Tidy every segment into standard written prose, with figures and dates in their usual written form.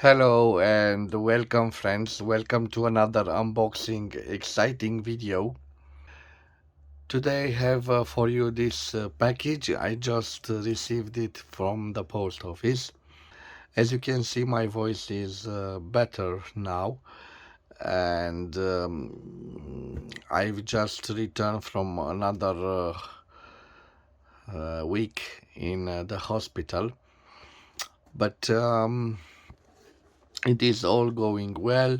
Hello and welcome friends. Welcome to another unboxing exciting video. Today I have for you this package. I just received it from the post office. As you can see, my voice is better now, and I've just returned from another week in the hospital. But it is all going well,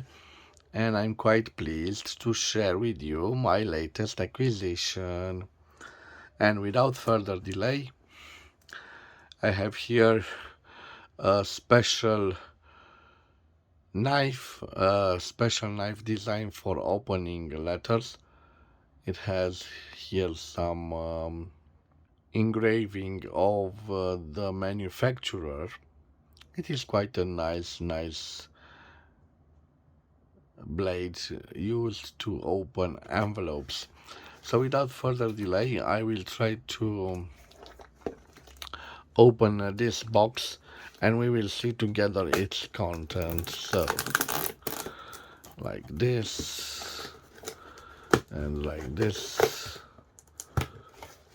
and I'm quite pleased to share with you my latest acquisition. And without further delay, I have here a special knife designed for opening letters. It has here some engraving of the manufacturer. It is quite a nice blade used to open envelopes. So without further delay, I will try to open this box and we will see together its content. So, like this, and like this,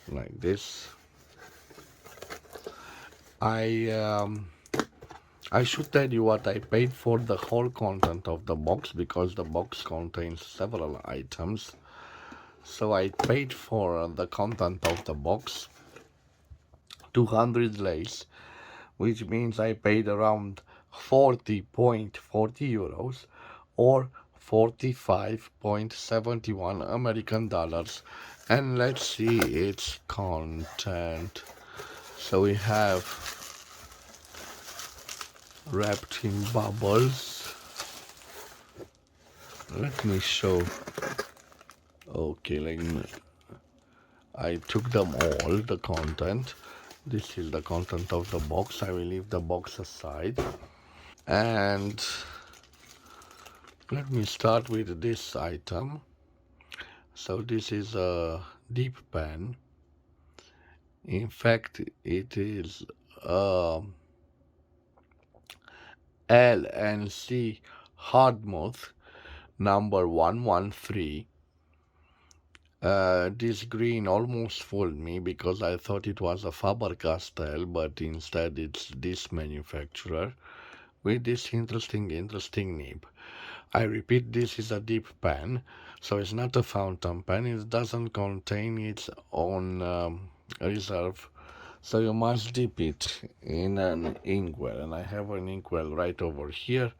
like this. I um, I should tell you what I paid for the whole content of the box because the box contains several items. So I paid for the content of the box 200 lays, which means I paid around 40.40 euros or 45.71 American dollars. And let's see its content. So we have wrapped in bubbles. Let me show. Okay, I took them all, the content. This is the content of the box. I will leave the box aside. And let me start with this item. So this is a deep pen. In fact, it is a LNC Hardmouth number 113. This green almost fooled me because I thought it was a Faber-Castell, but instead it's this manufacturer with this interesting nib. I repeat, this is a deep pen, so it's not a fountain pen. It doesn't contain its own reserve, so you must dip it in an inkwell, and I have an inkwell right over here,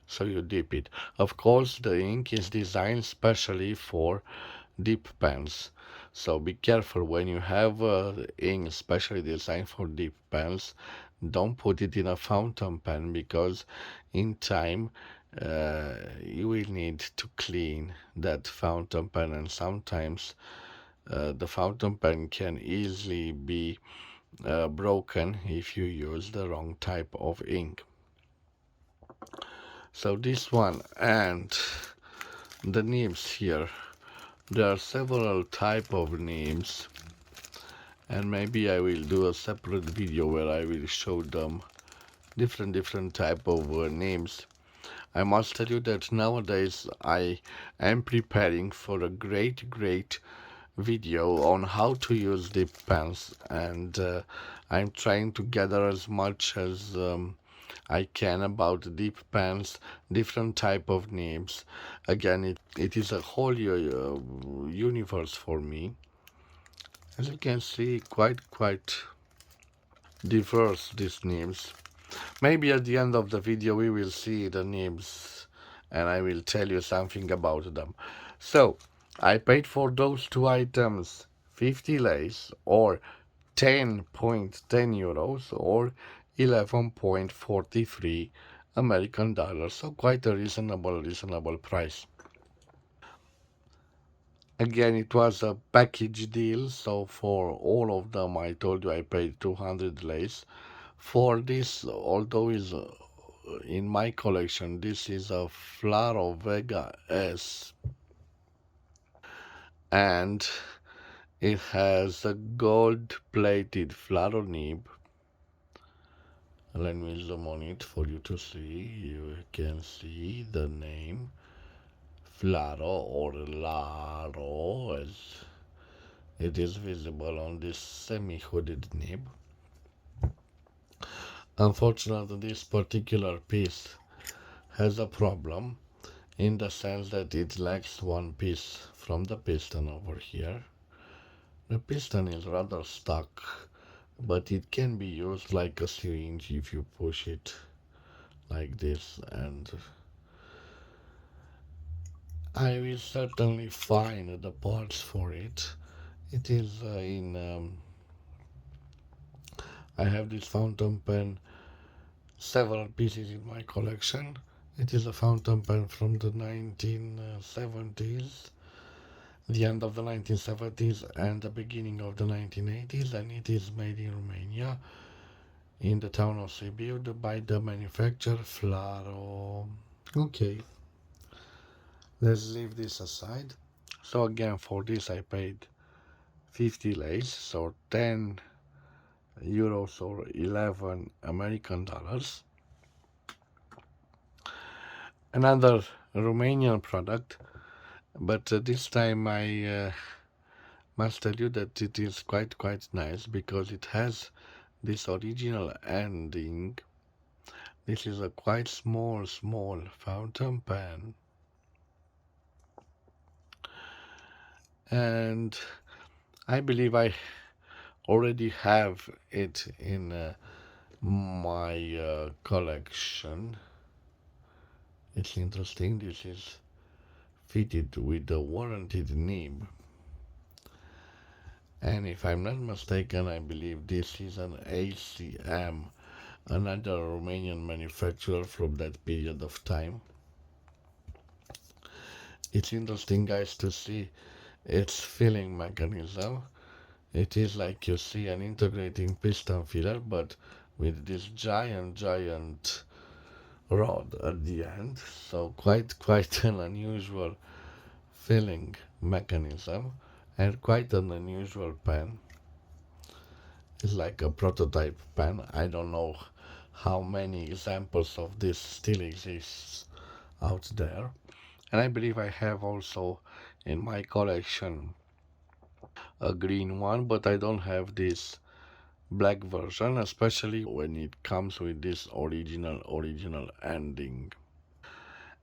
so you dip it. Of course, the ink is designed specially for deep pens, so be careful when you have ink specially designed for deep pens. Don't put it in a fountain pen because in time you will need to clean that fountain pen, and sometimes the fountain pen can easily be broken if you use the wrong type of ink. So this one and the nibs here, there are several type of nibs, and maybe I will do a separate video where I will show them different type of nibs. I must tell you that nowadays I am preparing for a great video on how to use deep pens, and I'm trying to gather as much as I can about deep pens, different type of nibs. Again, it is a whole universe for me. As you can see, quite diverse these nibs. Maybe at the end of the video we will see the nibs and I will tell you something about them. So, I paid for those two items 50 lays or 10.10 euros or 11.43 American dollars. So quite a reasonable price. Again, it was a package deal, so for all of them I told you I paid 200 lays. For this, although is in my collection, this is a Flaro Vega S, and it has a gold-plated Flaro nib, Let me zoom on it for you to see. You can see the name Flaro or Laro as it is visible on this semi-hooded nib. Unfortunately, this particular piece has a problem in the sense that it lacks one piece from the piston over here. The piston is rather stuck, but it can be used like a syringe if you push it like this, and I will certainly find the parts for it. It is I have this fountain pen, several pieces in my collection. It is a fountain pen from the 1970s, the end of the 1970s and the beginning of the 1980s, and it is made in Romania, in the town of Sibiu, by the manufacturer Flaro. Okay, let's leave this aside. So again, for this I paid 50 lei, so 10 euros or 11 American dollars. Another Romanian product, but this time I must tell you that it is quite nice because it has this original ending. This is a quite small fountain pen, and I believe I already have it in my collection. It's interesting. This is fitted with a warranted nib, and if I'm not mistaken, I believe this is an ACM, another Romanian manufacturer from that period of time. It's interesting, guys, to see its filling mechanism. It is like you see an integrating piston filler, but with this giant rod at the end. So quite an unusual filling mechanism and quite an unusual pen. It's like a prototype pen. I don't know how many examples of this still exists out there. And I believe I have also in my collection a green one, but I don't have this black version, especially when it comes with this original ending.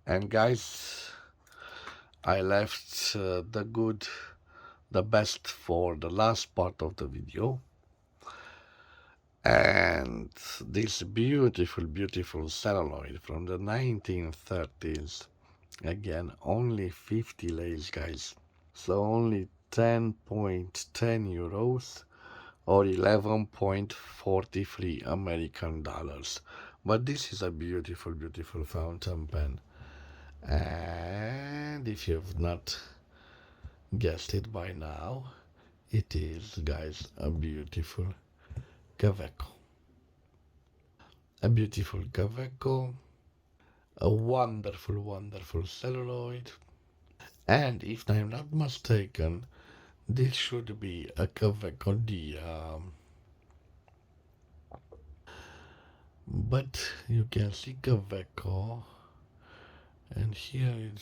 And guys, I left the best for the last part of the video. And this beautiful celluloid from the 1930s. Again, only 50 leis, guys. So only 10.10 euros or 11.43 American dollars. But this is a beautiful fountain pen. And if you've not guessed it by now, it is, guys, a beautiful KAWECO. A beautiful KAWECO, a wonderful celluloid, and if I'm not mistaken, this should be a KAWECO dia. But you can see KAWECO, and here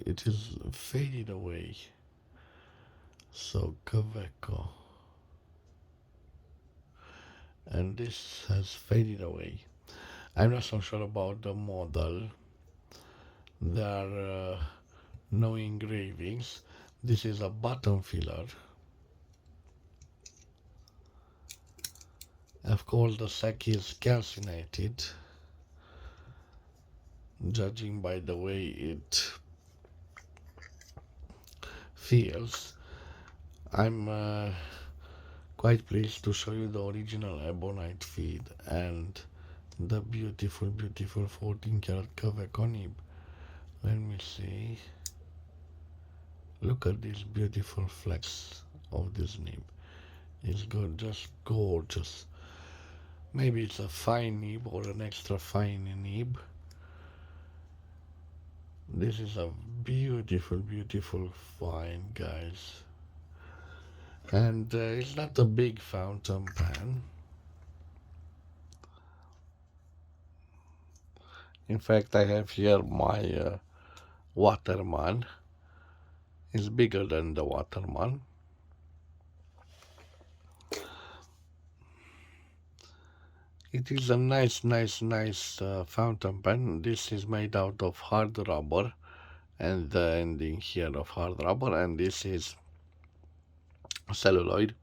it is faded away. So KAWECO, and this has faded away. I'm not so sure about the model. There are no engravings. This is a button filler. Of course, the sack is calcinated, judging by the way it feels. I'm quite pleased to show you the original ebonite feed and the beautiful 14 karat KAWECO nib. Let me see. Look at this beautiful flex of this nib. It's good, just gorgeous. Maybe it's a fine nib or an extra fine nib. This is a beautiful find, guys. And it's not a big fountain pen. In fact, I have here my Waterman. It's bigger than the Waterman. It is a nice fountain pen. This is made out of hard rubber, and the ending here of hard rubber, and this is celluloid.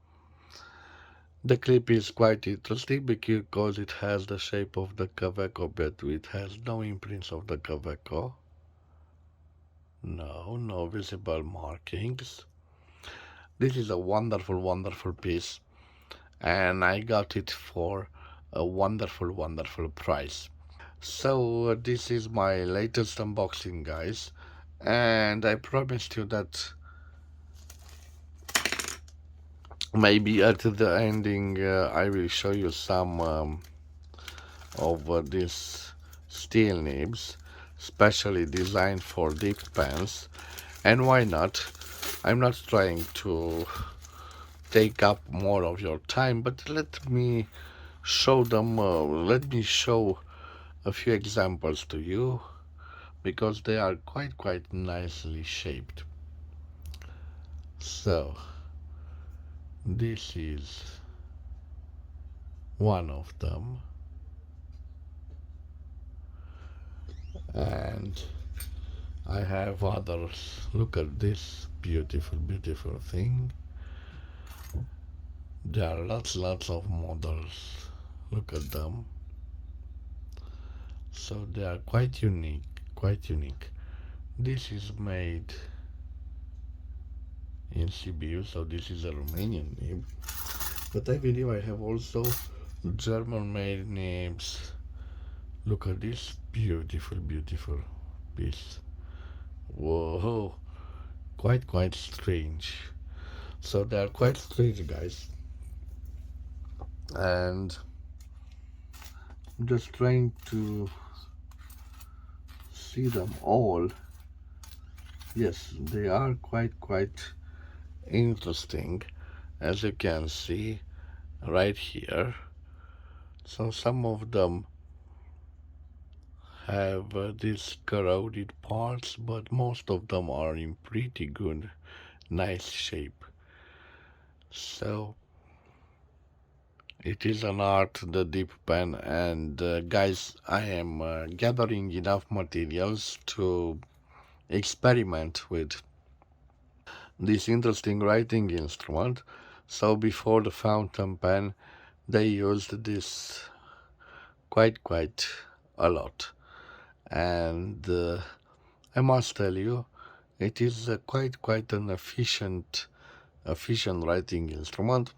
The clip is quite interesting because it has the shape of the KAWECO, but it has no imprints of the KAWECO. No visible markings. This is a wonderful piece, and I got it for a wonderful price. So this is my latest unboxing, guys, and I promised you that maybe at the ending I will show you some of these steel nibs, specially designed for dipped pens. And why not? I'm not trying to take up more of your time, but let me show them, let me show a few examples to you, because they are quite nicely shaped. So this is one of them, and I have others. Look at this beautiful thing. There are lots of models. Look at them. So they are quite unique. This is made in CBU, so this is a Romanian nib. But I believe I have also German-made nibs. Look at this beautiful piece. Whoa, quite strange. So they are quite strange, guys. And I'm just trying to see them all. Yes, they are quite interesting, as you can see right here. So some of them have these corroded parts, but most of them are in pretty good, nice shape. So it is an art, the dip pen, and guys, I am gathering enough materials to experiment with this interesting writing instrument. So before the fountain pen, they used this quite a lot, and I must tell you, it is quite an efficient writing instrument.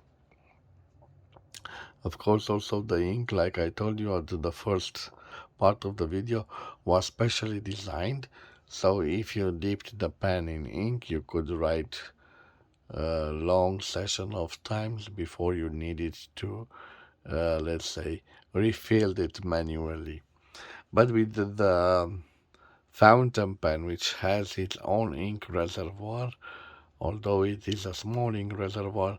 Of course, also the ink, like I told you at the first part of the video, was specially designed. So if you dipped the pen in ink, you could write a long session of times before you needed to, let's say, refill it manually. But with the fountain pen, which has its own ink reservoir, although it is a small ink reservoir,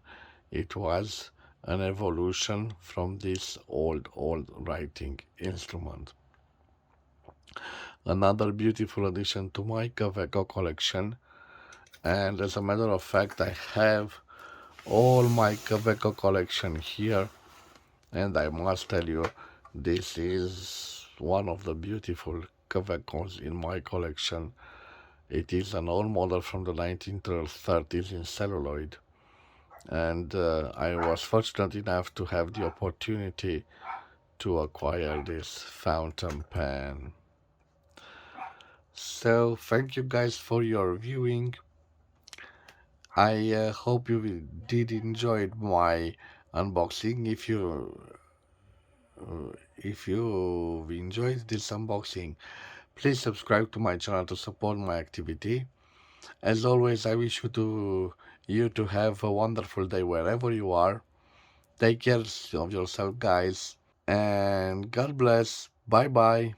it was an evolution from this old writing instrument. Another beautiful addition to my KAWECO collection, and as a matter of fact, I have all my KAWECO collection here, and I must tell you, this is one of the beautiful KAWECOs in my collection. It is an old model from the 1930s in celluloid, and I was fortunate enough to have the opportunity to acquire this fountain pen. So thank you guys for your viewing. I hope you did enjoy my unboxing. If you enjoyed this unboxing, please subscribe to my channel to support my activity. As always, I wish you to have a wonderful day wherever you are. Take care of yourself, guys, and God bless. Bye bye.